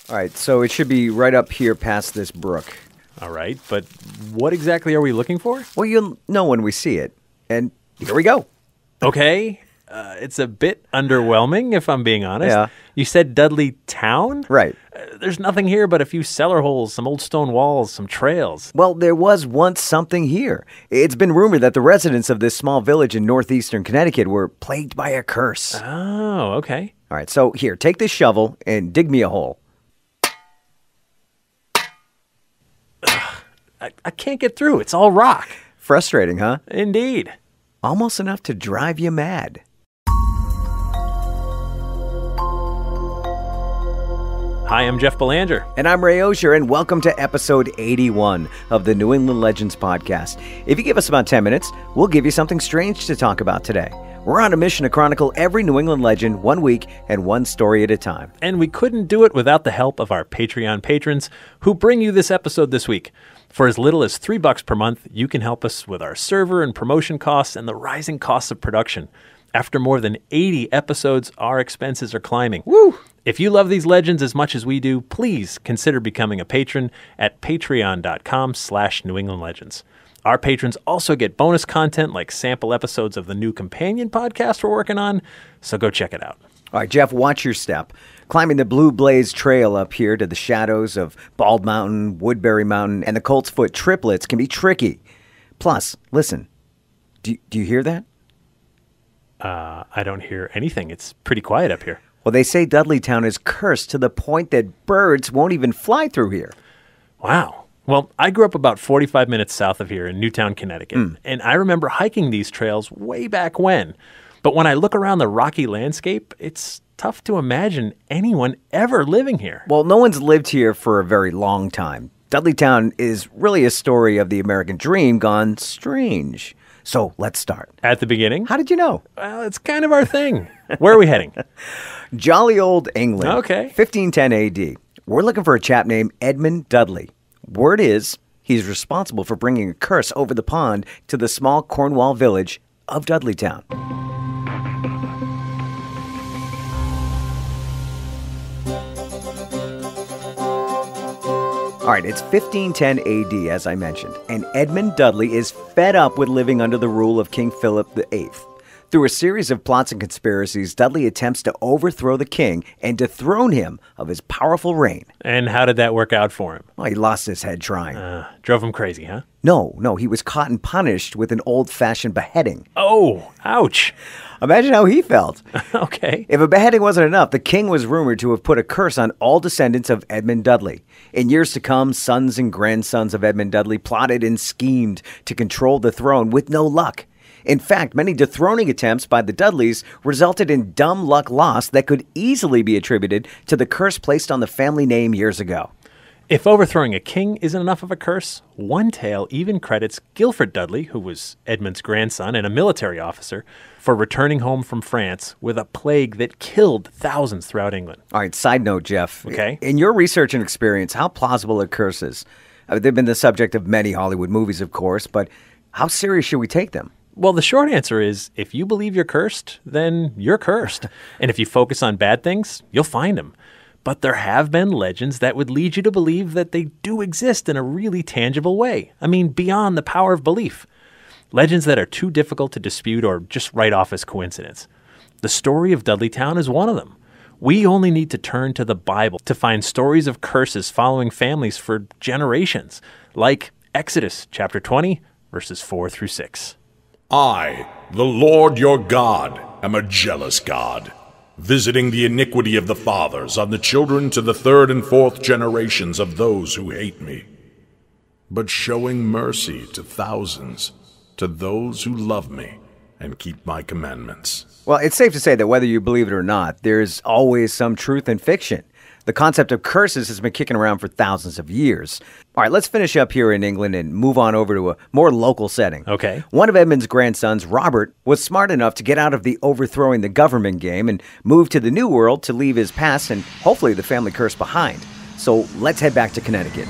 All right, so it should be right up here past this brook. All right, but what exactly are we looking for? Well, you'll know when we see it. And here we go. Okay. It's a bit underwhelming, if I'm being honest. Yeah. You said Dudleytown? Right. There's nothing here but a few cellar holes, some old stone walls, some trails. Well, there was once something here. It's been rumored that the residents of this small village in northeastern Connecticut were plagued by a curse. Oh, okay. All right, so here, take this shovel and dig me a hole. I can't get through. It's all rock. Frustrating, huh? Indeed. Almost enough to drive you mad. Hi, I'm Jeff Belanger. And I'm Ray Auger, and welcome to episode 81 of the New England Legends podcast. If you give us about 10 minutes, we'll give you something strange to talk about today. We're on a mission to chronicle every New England legend 1 week and one story at a time. And we couldn't do it without the help of our Patreon patrons who bring you this episode this week. For as little as $3 per month, you can help us with our server and promotion costs and the rising costs of production. After more than 80 episodes, our expenses are climbing. Woo! If you love these legends as much as we do, please consider becoming a patron at patreon.com/New England Legends. Our patrons also get bonus content like sample episodes of the new companion podcast we're working on, so go check it out. All right, Jeff, watch your step. Climbing the Blue Blaze Trail up here to the shadows of Bald Mountain, Woodbury Mountain, and the Colt's Foot triplets can be tricky. Plus, listen, do you hear that? I don't hear anything. It's pretty quiet up here. Well, they say Dudleytown is cursed to the point that birds won't even fly through here. Wow. Well, I grew up about 45 minutes south of here in Newtown, Connecticut, and I remember hiking these trails way back when. But when I look around the rocky landscape, it's tough to imagine anyone ever living here. Well, no one's lived here for a very long time. Dudleytown is really a story of the American dream gone strange. So let's start. At the beginning? How did you know? Well, it's kind of our thing. Where are we heading? Jolly old England. Okay. 1510 AD. We're looking for a chap named Edmund Dudley. Word is he's responsible for bringing a curse over the pond to the small Cornwall village of Dudleytown. All right, it's 1510 AD, as I mentioned, and Edmund Dudley is fed up with living under the rule of King Philip VIII. Through a series of plots and conspiracies, Dudley attempts to overthrow the king and dethrone him of his powerful reign. And how did that work out for him? Well, he lost his head trying. Drove him crazy, huh? No, he was caught and punished with an old-fashioned beheading. Oh, ouch. Imagine how he felt. Okay. If a beheading wasn't enough, the king was rumored to have put a curse on all descendants of Edmund Dudley. In years to come, sons and grandsons of Edmund Dudley plotted and schemed to control the throne with no luck. In fact, many dethroning attempts by the Dudleys resulted in dumb luck lost that could easily be attributed to the curse placed on the family name years ago. If overthrowing a king isn't enough of a curse, one tale even credits Guilford Dudley, who was Edmund's grandson and a military officer, for returning home from France with a plague that killed thousands throughout England. All right, side note, Jeff. Okay. In your research and experience, how plausible are curses? They've been the subject of many Hollywood movies, of course, but how serious should we take them? Well, the short answer is, if you believe you're cursed, then you're cursed. And if you focus on bad things, you'll find them. But there have been legends that would lead you to believe that they do exist in a really tangible way. I mean, beyond the power of belief. Legends that are too difficult to dispute or just write off as coincidence. The story of Dudleytown is one of them. We only need to turn to the Bible to find stories of curses following families for generations, like Exodus chapter 20, verses 4 through 6. I, the Lord your God, am a jealous God, visiting the iniquity of the fathers on the children to the third and fourth generations of those who hate me, but showing mercy to thousands, to those who love me and keep my commandments. Well, it's safe to say that whether you believe it or not, there's always some truth in fiction. The concept of curses has been kicking around for thousands of years. All right, let's finish up here in England and move on over to a more local setting. Okay. One of Edmund's grandsons, Robert, was smart enough to get out of the overthrowing the government game and move to the New World to leave his past and hopefully the family curse behind. So let's head back to Connecticut.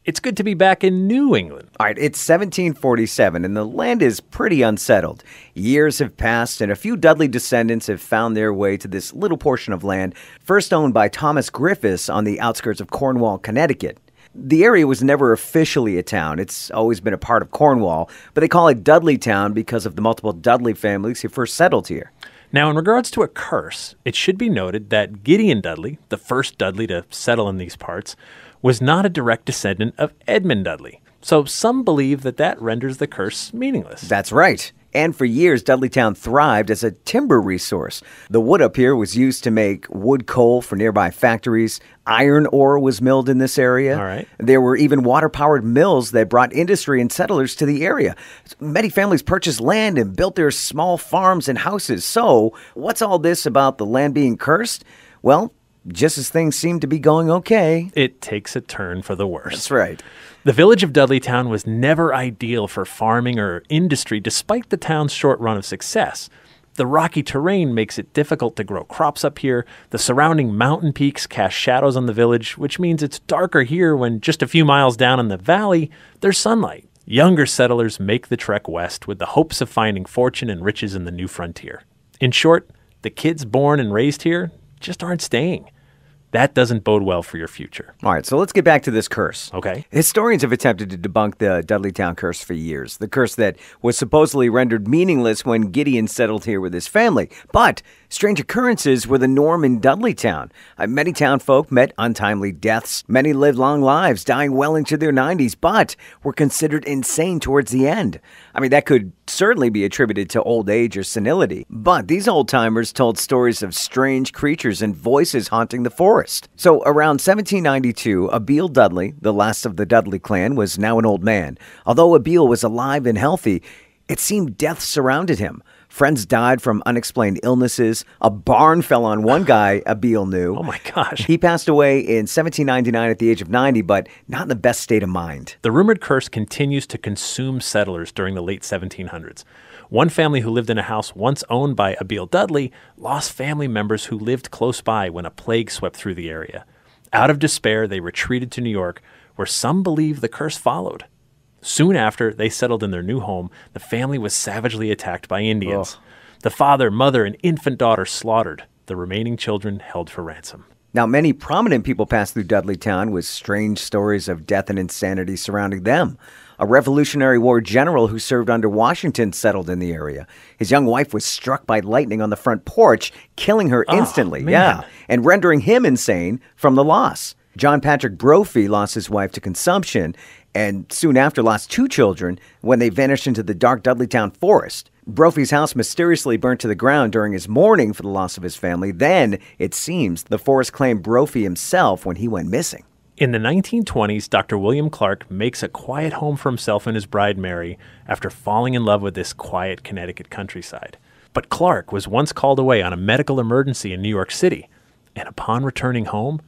it's good to be back in New England. All right, it's 1747, and the land is pretty unsettled. Years have passed, and a few Dudley descendants have found their way to this little portion of land, first owned by Thomas Griffiths on the outskirts of Cornwall, Connecticut. The area was never officially a town. It's always been a part of Cornwall, but they call it Dudleytown because of the multiple Dudley families who first settled here. Now, in regards to a curse, it should be noted that Gideon Dudley, the first Dudley to settle in these parts, was not a direct descendant of Edmund Dudley. So some believe that that renders the curse meaningless. That's right. And for years, Dudleytown thrived as a timber resource. The wood up here was used to make wood coal for nearby factories. Iron ore was milled in this area. All right. There were even water-powered mills that brought industry and settlers to the area. Many families purchased land and built their small farms and houses. So, what's all this about the land being cursed? Well, just as things seem to be going okay. It takes a turn for the worse. That's right. The village of Dudleytown was never ideal for farming or industry despite the town's short run of success. The rocky terrain makes it difficult to grow crops up here. The surrounding mountain peaks cast shadows on the village, which means it's darker here when just a few miles down in the valley, there's sunlight. Younger settlers make the trek west with the hopes of finding fortune and riches in the new frontier. In short, the kids born and raised here just aren't staying. That doesn't bode well for your future. All right, so let's get back to this curse. Okay. Historians have attempted to debunk the Dudleytown curse for years, the curse that was supposedly rendered meaningless when Gideon settled here with his family. But strange occurrences were the norm in Dudleytown. Many townfolk met untimely deaths. Many lived long lives, dying well into their 90s, but were considered insane towards the end. I mean, that could certainly be attributed to old age or senility. But these old-timers told stories of strange creatures and voices haunting the forest. So around 1792, Abiel Dudley, the last of the Dudley clan, was now an old man. Although Abiel was alive and healthy, it seemed death surrounded him. Friends died from unexplained illnesses. A barn fell on one guy Abiel knew. Oh my gosh. He passed away in 1799 at the age of 90, but not in the best state of mind. The rumored curse continues to consume settlers during the late 1700s. One family who lived in a house once owned by Abiel Dudley lost family members who lived close by when a plague swept through the area. Out of despair, they retreated to New York, where some believe the curse followed. Soon after they settled in their new home, the family was savagely attacked by Indians. Ugh. The father, mother, and infant daughter slaughtered. The remaining children held for ransom. Now, many prominent people passed through Dudleytown with strange stories of death and insanity surrounding them. A Revolutionary War general who served under Washington settled in the area. His young wife was struck by lightning on the front porch, killing her instantly. Man. And rendering him insane from the loss. John Patrick Brophy lost his wife to consumption and soon after lost 2 children when they vanished into the dark Dudleytown forest. Brophy's house mysteriously burnt to the ground during his mourning for the loss of his family. Then, it seems, the forest claimed Brophy himself when he went missing. In the 1920s, Dr. William Clark makes a quiet home for himself and his bride Mary after falling in love with this quiet Connecticut countryside. But Clark was once called away on a medical emergency in New York City, and upon returning home,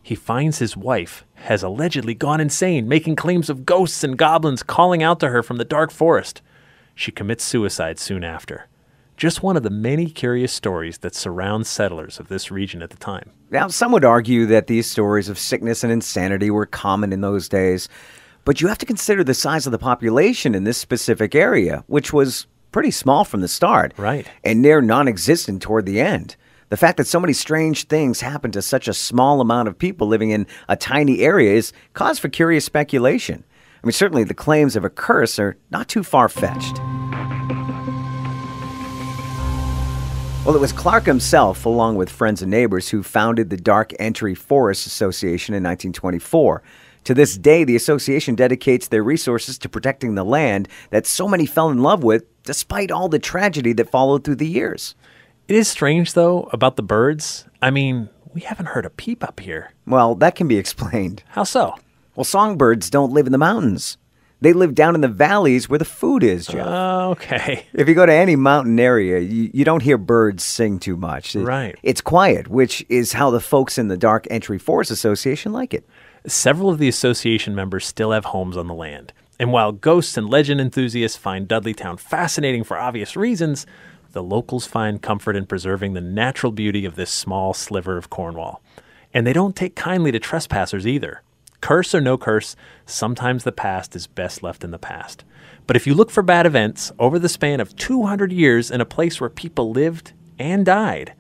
he finds his wife has allegedly gone insane, making claims of ghosts and goblins calling out to her from the dark forest. She commits suicide soon after. Just one of the many curious stories that surround settlers of this region at the time. Now, some would argue that these stories of sickness and insanity were common in those days, but you have to consider the size of the population in this specific area, which was pretty small from the start. Right. And near non-existent toward the end. The fact that so many strange things happen to such a small amount of people living in a tiny area is cause for curious speculation. I mean, certainly the claims of a curse are not too far-fetched. Well, it was Clark himself, along with friends and neighbors, who founded the Dark Entry Forest Association in 1924. To this day, the association dedicates their resources to protecting the land that so many fell in love with, despite all the tragedy that followed through the years. It is strange, though, about the birds. I mean, we haven't heard a peep up here. Well, that can be explained. How so? Well, songbirds don't live in the mountains. They live down in the valleys where the food is, Jeff. Okay. If you go to any mountain area, you don't hear birds sing too much. Right. It's quiet, which is how the folks in the Dark Entry Forest Association like it. Several of the association members still have homes on the land. And while ghosts and legend enthusiasts find Dudleytown fascinating for obvious reasons, the locals find comfort in preserving the natural beauty of this small sliver of Cornwall. And they don't take kindly to trespassers either. Curse or no curse, sometimes the past is best left in the past. But if you look for bad events over the span of 200 years in a place where people lived and died,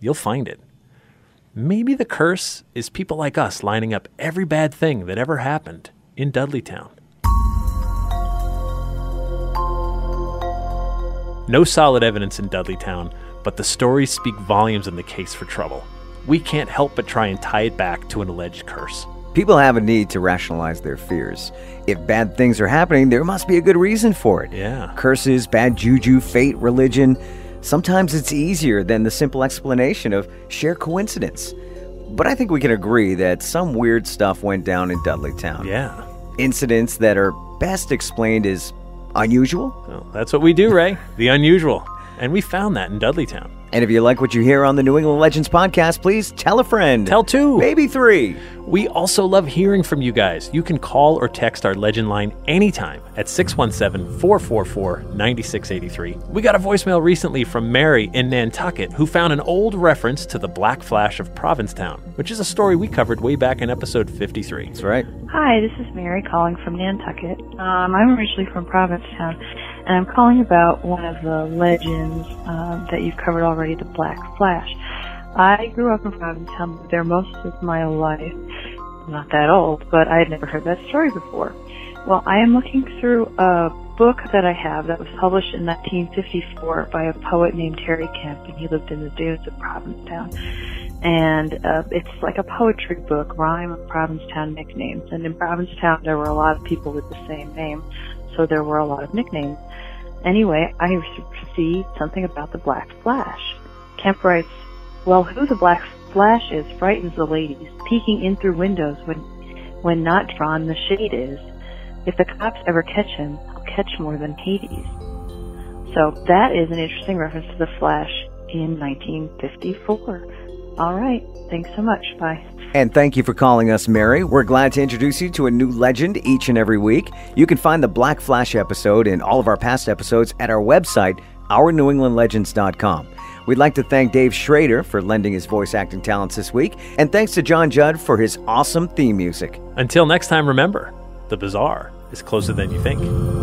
you'll find it. Maybe the curse is people like us lining up every bad thing that ever happened in Dudleytown. No solid evidence in Dudleytown, but the stories speak volumes in the case for trouble. We can't help but try and tie it back to an alleged curse. People have a need to rationalize their fears. If bad things are happening, there must be a good reason for it. Yeah. Curses, bad juju, fate, religion. Sometimes it's easier than the simple explanation of sheer coincidence. But I think we can agree that some weird stuff went down in Dudleytown. Yeah. Incidents that are best explained as unusual. Well, that's what we do, Ray. The unusual. And we found that in Dudleytown. And if you like what you hear on the New England Legends podcast, please tell a friend. Tell two. Maybe three. We also love hearing from you guys. You can call or text our Legend line anytime at 617-444-9683. We got a voicemail recently from Mary in Nantucket who found an old reference to the Black Flash of Provincetown, which is a story we covered way back in episode 53. That's right. Hi, this is Mary calling from Nantucket. I'm originally from Provincetown, and I'm calling about one of the legends that you've covered already, the Black Flash. I grew up in Provincetown, lived there most of my life. I'm not that old, but I had never heard that story before. Well, I am looking through a book that I have that was published in 1954 by a poet named Terry Kemp, and he lived in the dunes of Provincetown. And it's like a poetry book, rhyme of Provincetown nicknames. And in Provincetown, there were a lot of people with the same name, so there were a lot of nicknames. Anyway, I received something about the Black Flash. Kemp writes, well, who the Black Flash is frightens the ladies, peeking in through windows when not drawn the shade is. If the cops ever catch him, he'll catch more than Hades. So that is an interesting reference to the Flash in 1954. All right. Thanks so much. Bye. And thank you for calling us, Mary. We're glad to introduce you to a new legend each and every week. You can find the Black Flash episode and all of our past episodes at our website, ournewenglandlegends.com. We'd like to thank Dave Schrader for lending his voice acting talents this week, and thanks to John Judd for his awesome theme music. Until next time, remember, the bizarre is closer than you think.